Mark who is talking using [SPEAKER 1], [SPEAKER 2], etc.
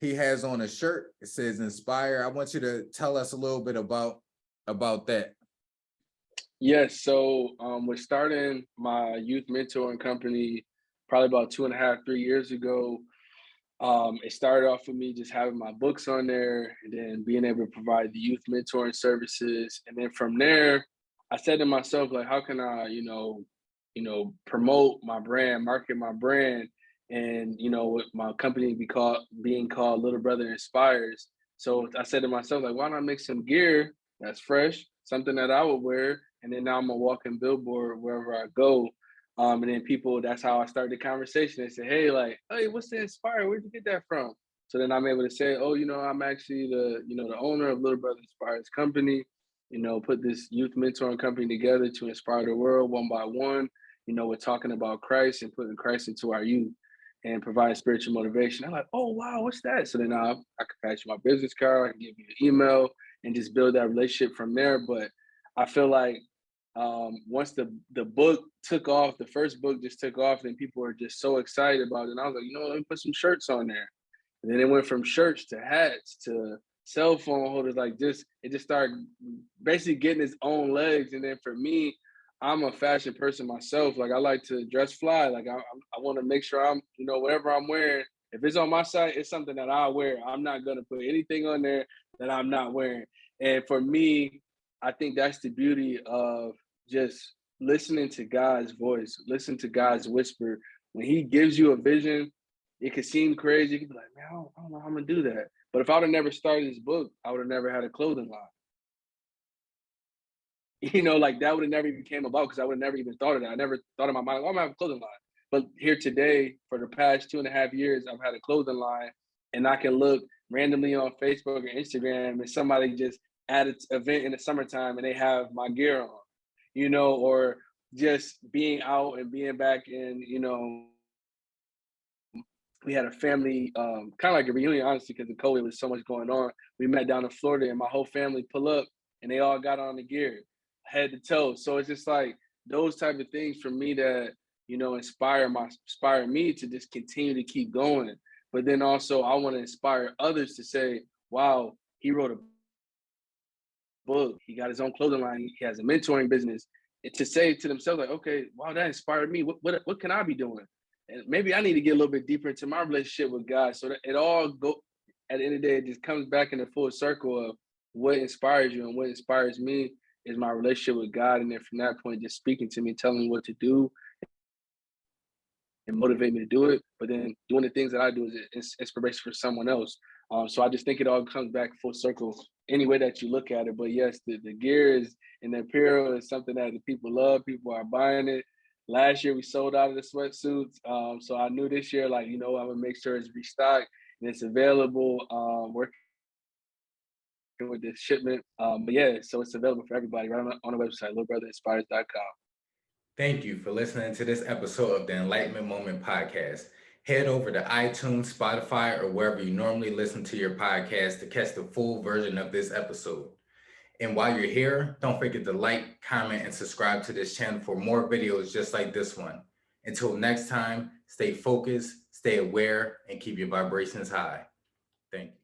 [SPEAKER 1] he has on a shirt. It says Inspire. I want you to tell us a little bit about that.
[SPEAKER 2] Yes, so we're starting my youth mentoring company probably about 2.5, 3 years ago. It started off with me just having my books on there and then being able to provide the youth mentoring services. And then from there, I said to myself, like, how can I, promote my brand, market my brand, and with my company being called Little Brother Inspires. So I said to myself, like, why not make some gear that's fresh, something that I would wear, and then now I'm a walking billboard wherever I go. And then people, that's how I started the conversation. They say, hey, what's the Inspire? Where'd you get that from? So then I'm able to say, oh, I'm actually the owner of Little Brother Inspires company, put this youth mentoring company together to inspire the world one by one. We're talking about Christ and putting Christ into our youth and provide spiritual motivation. I'm like, oh, wow, what's that? So then I can pass you my business card, I can give you an email and just build that relationship from there. But I feel like once the book took off, the first book just took off, and people were just so excited about it. And I was like, let me put some shirts on there. And then it went from shirts to hats to cell phone holders. It just started basically getting its own legs. And then for me, I'm a fashion person myself. Like, I like to dress fly. Like, I want to make sure I'm, whatever I'm wearing, if it's on my site, it's something that I wear. I'm not going to put anything on there that I'm not wearing. And for me, I think that's the beauty of just listening to God's voice, listen to God's whisper. When he gives you a vision, it could seem crazy. You could be like, man, I don't know how I'm going to do that. But if I would have never started this book, I would have never had a clothing line. Like, that would have never even came about because I would have never even thought of that. I never thought in my mind, I'm going to have a clothing line. But here today, for the past 2.5 years, I've had a clothing line, and I can look randomly on Facebook or Instagram and somebody just at an event in the summertime and they have my gear on, or just being out and being back in, we had a family, kind of like a reunion, honestly, because of COVID, was so much going on. We met down in Florida and my whole family pull up and they all got on the gear, head to toe. So it's just like those type of things for me that, inspire me to just continue to keep going. But then also I want to inspire others to say, wow, he wrote a book, he got his own clothing line, he has a mentoring business, and to say to themselves, like, okay, wow, that inspired me. What can I be doing? And maybe I need to get a little bit deeper into my relationship with God, so that it all at the end of the day, it just comes back in a full circle of what inspires you. And what inspires me is my relationship with God. And then from that point, just speaking to me, telling me what to do and motivate me to do it. But then doing the things that I do is inspiration for someone else. So I just think it all comes back full circle any way that you look at it. But yes, the gear is and the apparel is something that the people love. People are buying it. Last year we sold out of the sweatsuits. So I knew this year, like, I'm gonna make sure it's restocked and it's available. Working with this shipment. But yeah, so it's available for everybody right on the website, littlebrotherinspires.com.
[SPEAKER 1] Thank you for listening to this episode of the Enlightenment Moment podcast. Head over to iTunes, Spotify, or wherever you normally listen to your podcast to catch the full version of this episode. And while you're here, don't forget to like, comment, and subscribe to this channel for more videos just like this one. Until next time, stay focused, stay aware, and keep your vibrations high. Thank you.